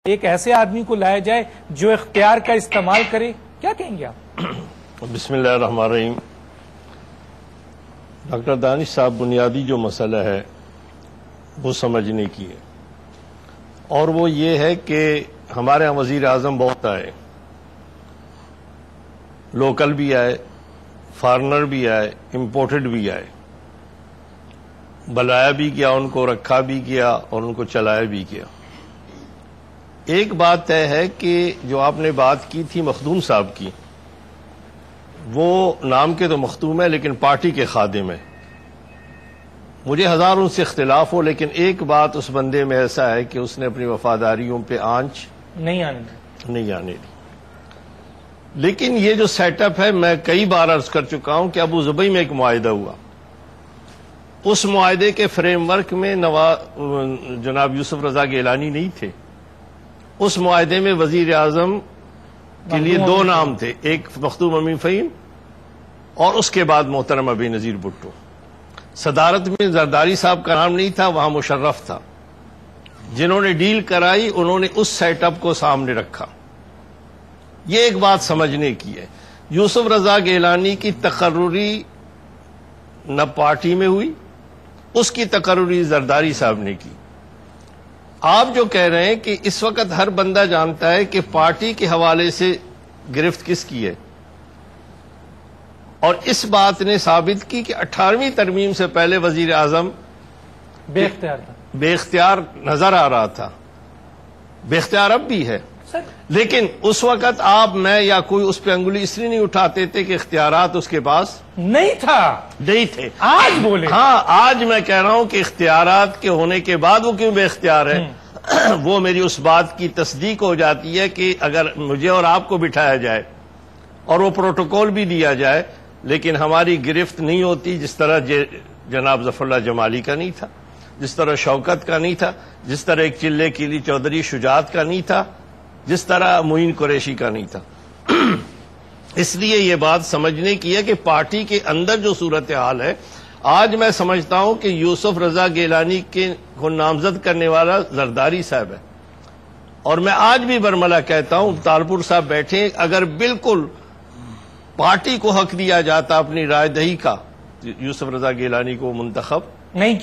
ایک ایسے آدمی کو لایا جائے جو اختیار کا استعمال کرے، کیا کہیں گے آپ؟ بسم اللہ الرحمن الرحیم۔ ڈاکٹر دانش صاحب، بنیادی جو مسئلہ ہے وہ سمجھنے کی ہے، اور وہ یہ ہے کہ ہمارے یہاں وزیر اعظم بہت آئے، لوکل بھی آئے، فارنر بھی آئے، امپورٹڈ بھی آئے، بلایا بھی کیا، ان کو رکھا بھی کیا اور ان کو چلایا بھی کیا۔ ایک بات طے ہے کہ جو آپ نے بات کی تھی مخدوم صاحب کی، وہ نام کے تو مختوم ہے لیکن پارٹی کے خادم ہے۔ مجھے ہزار ان سے اختلاف ہو، لیکن ایک بات اس بندے میں ایسا ہے کہ اس نے اپنی وفاداریوں پہ آنچ نہیں آنے دی۔ لیکن یہ جو سیٹ اپ ہے، میں کئی بار عرض کر چکا ہوں کہ ابو ظبی میں ایک معاہدہ ہوا، اس معاہدے کے فریم ورک میں جناب یوسف رضا گیلانی نہیں تھے۔ اس معاہدے میں وزیر اعظم کے لیے دو نام تھے، ایک مخدوم امین فہیم اور اس کے بعد محترم بے نظیر بھٹو۔ صدارت میں زرداری صاحب کا نام نہیں تھا، وہاں مشرف تھا۔ جنہوں نے ڈیل کرائی انہوں نے اس سیٹ اپ کو سامنے رکھا۔ یہ ایک بات سمجھنے کی ہے، یوسف رضا گیلانی کی تقرری نہ پارٹی میں ہوئی، اس کی تقرری زرداری صاحب نے کی۔ آپ جو کہہ رہے ہیں کہ اس وقت ہر بندہ جانتا ہے کہ پارٹی کے حوالے سے گرفت کس کی ہے، اور اس بات نے ثابت کی کہ 18ویں ترمیم سے پہلے وزیر اعظم بے اختیار نظر آ رہا تھا، بے اختیار اب بھی ہے۔ لیکن اس وقت آپ، میں یا کوئی اس پہ انگلی اس لیے نہیں اٹھاتے تھے کہ اختیارات اس کے پاس نہیں تھے۔ آج بولے، ہاں آج میں کہہ رہا ہوں کہ اختیارات کے ہونے کے بعد وہ کیوں بے اختیار ہے۔ وہ میری اس بات کی تصدیق ہو جاتی ہے کہ اگر مجھے اور آپ کو بٹھایا جائے اور وہ پروٹوکول بھی دیا جائے، لیکن ہماری گرفت نہیں ہوتی، جس طرح جناب ظفر اللہ جمالی کا نہیں تھا، جس طرح شوکت کا نہیں تھا، جس طرح ایک چلے کیلی چودھری شجاعت کا نہیں تھا، جس طرح معین قریشی کا نہیں تھا۔ اس لیے یہ بات سمجھنے کی ہے کہ پارٹی کے اندر جو صورتحال ہے، آج میں سمجھتا ہوں کہ یوسف رضا گیلانی کو نامزد کرنے والا زرداری صاحب ہے، اور میں آج بھی برملا کہتا ہوں، تالپور صاحب بیٹھے، اگر بالکل پارٹی کو حق دیا جاتا اپنی رائے دہی کا، یوسف رضا گیلانی کو منتخب نہیں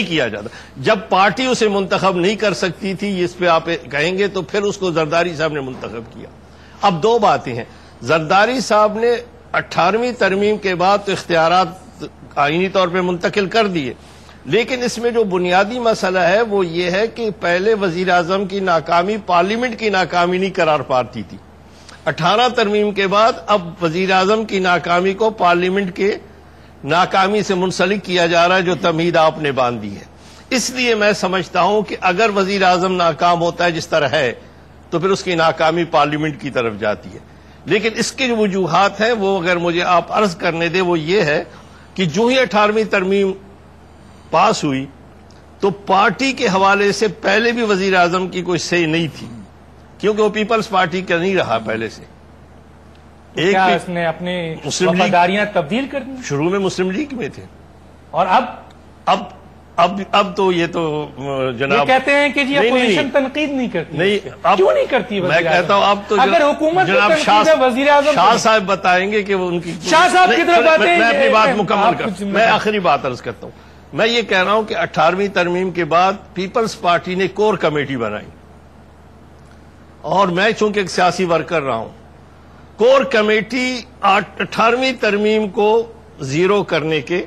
کیا جاتا۔ جب پارٹی اسے منتخب نہیں کر سکتی تھی، اس پہ آپ کہیں گے، تو پھر اس کو زرداری صاحب نے منتخب کیا۔ اب دو باتیں ہیں، زرداری صاحب نے 18ویں ترمیم کے بعد تو اختیارات آئینی طور پہ منتقل کر دیے، لیکن اس میں جو بنیادی مسئلہ ہے وہ یہ ہے کہ پہلے وزیر اعظم کی ناکامی پارلیمنٹ کی ناکامی نہیں قرار پاتی تھی، 18 ترمیم کے بعد اب وزیر اعظم کی ناکامی کو پارلیمنٹ کے ناکامی سے منسلک کیا جا رہا ہے، جو تمہید آپ نے باندھی ہے۔ اس لیے میں سمجھتا ہوں کہ اگر وزیر اعظم ناکام ہوتا ہے جس طرح ہے، تو پھر اس کی ناکامی پارلیمنٹ کی طرف جاتی ہے۔ لیکن اس کی جو وجوہات ہیں وہ اگر مجھے آپ عرض کرنے دیں، وہ یہ ہے کہ جو ہی 18ویں ترمیم پاس ہوئی تو پارٹی کے حوالے سے پہلے بھی وزیر اعظم کی کوئی صحیح نہیں تھی، کیونکہ وہ پیپلز پارٹی کا نہیں رہا پہلے سے۔ کیا اس نے اپنی وفاداریاں تبدیل کر دی؟ شروع میں مسلم لیگ میں تھے، اور اب تو یہ تو جناب کہتے ہیں کہ جی اپوزیشن تنقید نہیں کرتی، کیوں نہیں کرتی؟ میں کہتا ہوں اب تو اگر حکومت جناب وزیر اعظم شاہ صاحب بتائیں گے کہ وہ ان کی شاہ صاحب کی طرف باتیں، میں اپنی بات مکمل کرتا ہوں، میں آخری بات عرض کرتا ہوں۔ میں یہ کہہ رہا ہوں کہ 18ویں ترمیم کے بعد پیپلز پارٹی نے کور کمیٹی بنائی، اور میں چونکہ ایک سیاسی ورکر رہا ہوں، کور کمیٹی 18ویں ترمیم کو زیرو کرنے کے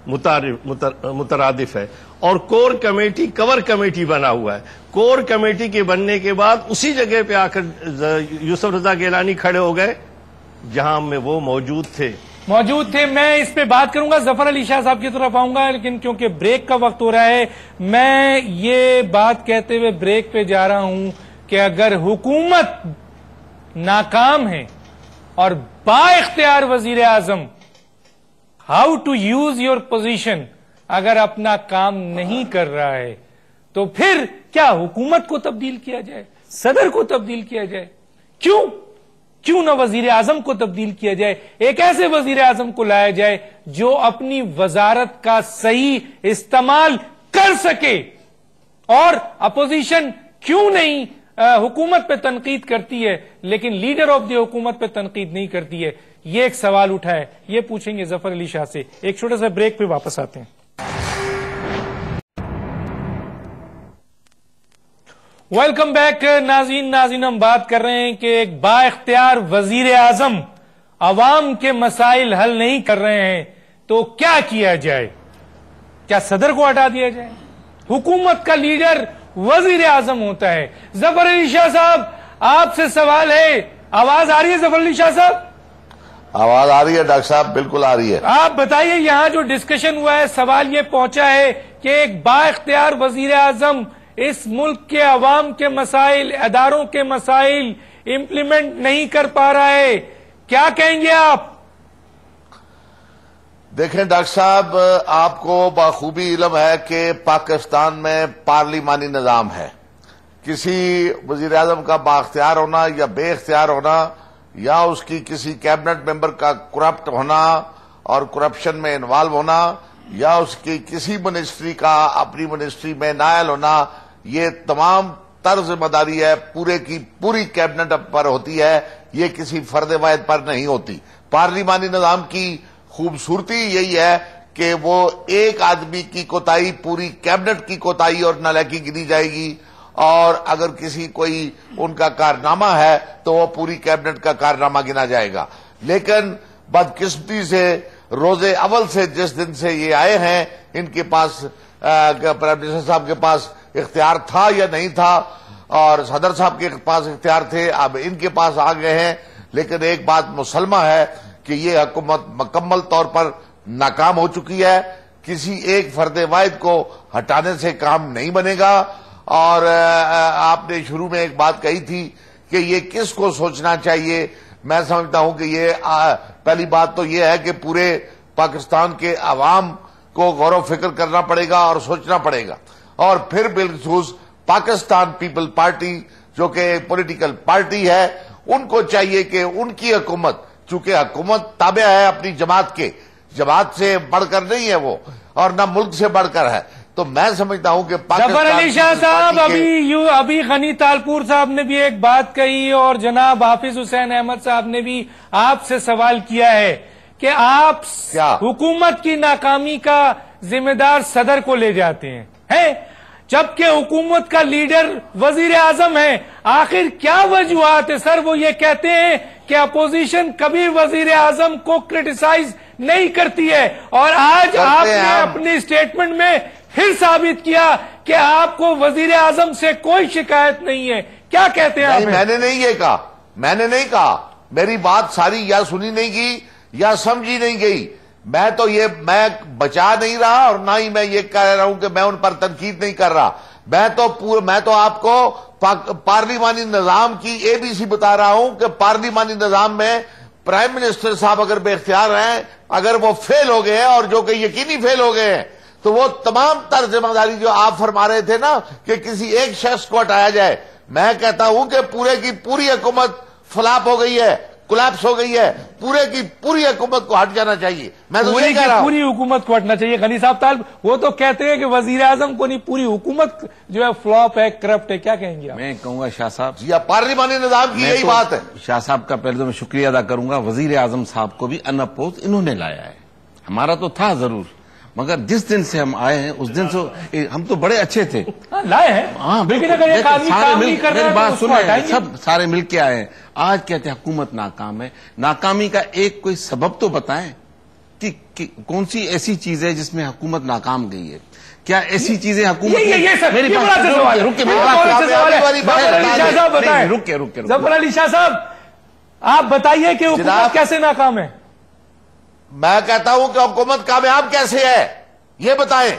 مترادف ہے، اور کور کمیٹی کور کمیٹی بنا ہوا ہے۔ کور کمیٹی کے بننے کے بعد اسی جگہ پہ آ کر یوسف رضا گیلانی کھڑے ہو گئے جہاں میں وہ موجود تھے۔ میں اس پہ بات کروں گا، ظفر علی شاہ صاحب کی طرف آؤں گا، لیکن کیونکہ بریک کا وقت ہو رہا ہے، میں یہ بات کہتے ہوئے بریک پہ جا رہا ہوں کہ اگر حکومت ناکام ہے اور با اختیار وزیر اعظم how to use your position اگر اپنا کام نہیں کر رہا ہے، تو پھر کیا حکومت کو تبدیل کیا جائے، صدر کو تبدیل کیا جائے؟ کیوں نہ وزیر اعظم کو تبدیل کیا جائے، ایک ایسے وزیر اعظم کو لایا جائے جو اپنی وزارت کا صحیح استعمال کر سکے، اور اپوزیشن کیوں نہیں हुकूमत पे तनकीद करती है लेकिन लीडर ऑफ द हुकूमत पे तनकीद नहीं करती है, ये एक सवाल उठा है, ये पूछेंगे जफर अली शाह से। एक छोटे से ब्रेक पे वापस आते हैं। वेलकम बैक नाज़रीन, हम बात कर रहे हैं कि एक बाइख्तियार वजीर आजम अवाम के मसाइल हल नहीं कर रहे हैं तो क्या किया जाए? क्या सदर को हटा दिया जाए? हुकूमत का लीडर वजीर आजम होता है। जफर अली शाह साहब, आपसे सवाल है, आवाज आ रही है जफर अली शाह साहब? आवाज आ रही है डॉक्टर साहब, बिल्कुल आ रही है। आप बताइए, यहां जो डिस्कशन हुआ है, सवाल ये पहुंचा है कि एक बाइख्तियार वजीर आजम इस मुल्क के अवाम के मसाइल, अदारों के मसाइल इंप्लीमेंट नहीं कर पा रहा है, क्या कहेंगे आप? देखें डॉक्टर साहब, आपको बखूबी इल्म है कि पाकिस्तान में पार्लिमानी निजाम है। किसी वजीर आजम का बाख्तियार होना या बेख्तियार होना या उसकी किसी कैबिनेट मेंबर का करप्ट होना और करप्शन में इन्वॉल्व होना या उसकी किसी मिनिस्ट्री का अपनी मिनिस्ट्री में नायल होना, ये तमाम तर जिम्मेदारी है पूरे की पूरी कैबिनेट पर होती है, ये किसी फर्द वाहिद पर नहीं होती। पार्लिमानी निजाम की खूबसूरती यही है कि वो एक आदमी की कोताही पूरी कैबिनेट की कोताही और नालायकी गिनी जाएगी, और अगर किसी कोई उनका कारनामा है तो वो पूरी कैबिनेट का कारनामा गिना जाएगा। लेकिन बदकिस्मती से रोजे अव्वल से जिस दिन से ये आए हैं, इनके पास प्राइम मिनिस्टर साहब के पास इख्तियार था या नहीं था, और सदर साहब के पास इख्तियार थे, अब इनके पास आ गए हैं। लेकिन एक बात मुसलमा है कि ये हुकूमत मुकम्मल तौर पर नाकाम हो चुकी है। किसी एक फर्द वाहिद को हटाने से काम नहीं बनेगा। और आपने शुरू में एक बात कही थी कि ये किसको सोचना चाहिए, मैं समझता हूं कि ये पहली बात तो ये है कि पूरे पाकिस्तान के अवाम को गौर व फिक्र करना पड़ेगा और सोचना पड़ेगा। और फिर बिलखसूस पाकिस्तान पीपल पार्टी जो कि पॉलिटिकल पार्टी है, उनको चाहिए कि उनकी हुकूमत, चूंकि हुकूमत ताबे है अपनी जमात के, जमात से बढ़कर नहीं है वो, और न मुल्क से बढ़कर है, तो मैं समझता हूं कि जफर अली शाह साहब, अभी गनी तालपुर साहब ने भी एक बात कही और जनाब हाफिज हुसैन अहमद साहब ने भी आपसे सवाल किया है कि आप हुकूमत की नाकामी का जिम्मेदार सदर को ले जाते हैं, जबकि हुकूमत का लीडर वजीर आजम है। आखिर क्या वजूहात है सर? वो ये कहते हैं कि अपोजिशन कभी वजीर आजम को क्रिटिसाइज नहीं करती है, और आज आपने अपनी स्टेटमेंट में फिर साबित किया कि आपको वजीर आजम से कोई शिकायत नहीं है। क्या कहते हैं आप? मैंने नहीं ये कहा, मैंने नहीं कहा, मेरी बात सारी या सुनी नहीं गई या समझी नहीं गई। मैं बचा नहीं रहा और ना ही मैं ये कह रहा हूं कि मैं उन पर तनकीद नहीं कर रहा। मैं तो आपको पार्लिमानी निजाम की एबीसी बता रहा हूं कि पार्लिमानी निजाम में प्राइम मिनिस्टर साहब अगर बेख्तियार हैं, अगर वो फेल हो गए हैं, और जो कि यकीनी फेल हो गए हैं, तो वो तमाम तर जिम्मेदारी जो आप फरमा रहे थे ना कि किसी एक शख्स को हटाया जाए, मैं कहता हूं कि पूरे की पूरी हुकूमत फ्लॉप हो गई है, कोलैप्स हो गई है, पूरे की पूरी हुकूमत को हट जाना चाहिए। मैं तो ये कह रहा हूं पूरी हुकूमत को हटना चाहिए। गनी साहब तालब वो तो कहते हैं कि वजीर आजम को नहीं, पूरी हुकूमत जो है फ्लॉप है, करप्ट है, क्या कहेंगे आप? मैं कहूंगा शाह साहब, पार्लिमानी निजाम की यही बात है। शाह साहब का पहले तो मैं शुक्रिया अदा करूंगा, वजीर आजम साहब को भी अनअपोज इन्होंने लाया है। हमारा तो था जरूर, मगर जिस दिन से हम आए हैं उस दिन से हम तो बड़े अच्छे थे, लाए हैं। हाँ लेकिन अगर एक आदमी काम नहीं कर रहा है, बात तो सुने, सब सारे मिलके आए हैं। आज कहते हैं हुकूमत नाकाम है। नाकामी का एक कोई सबब तो बताएं कि कौन सी ऐसी चीज है जिसमें हुकूमत नाकाम गई है? क्या ऐसी चीजें हुकूमत मेरी बात रुके जफर अली शाह साहब, आप बताइए कि हुकूमत कैसे नाकाम है? मैं कहता हूं कि हुकूमत कामयाब कैसे है, ये बताएं।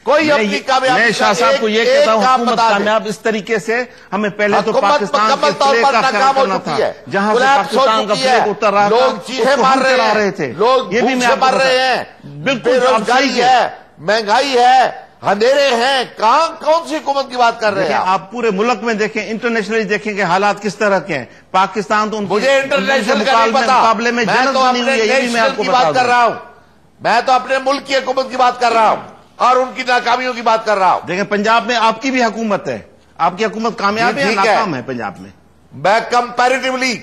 कोई अपनी कामयाबी, मैं शाह साहब को ये कहता हूं हुकूमत कामयाब इस तरीके से, हमें पहले तो पाकिस्तान के फ्लैग का ख्याल करना था, जहां से पाकिस्तान का फ्लैग उतर रहा था, लोग चीखे मार रहे थे, लोग ये भी मर रहे हैं, बिल्कुल बेरोजगारी है, महंगाई है, अंधेरे हैं, कौन सी हुकूमत की बात कर रहे हैं आप? पूरे मुल्क में देखें, इंटरनेशनली देखें कि हालात किस तरह के हैं। पाकिस्तान तो मुझे इंटरनेशनल मुकाबले में जन्नत बनी हुई है, ये भी मैं आपको बात कर रहा हूं। मैं तो अपने मुल्क की हुकूमत की बात कर रहा हूं और उनकी नाकामियों की बात कर रहा हूं। देखें, पंजाब में आपकी भी हुकूमत है, آپ کی حکومت کامیاب ہے یا ٹھیک ہے۔ ناکام ہے پنجاب میں؟ میں کمپیریٹیولی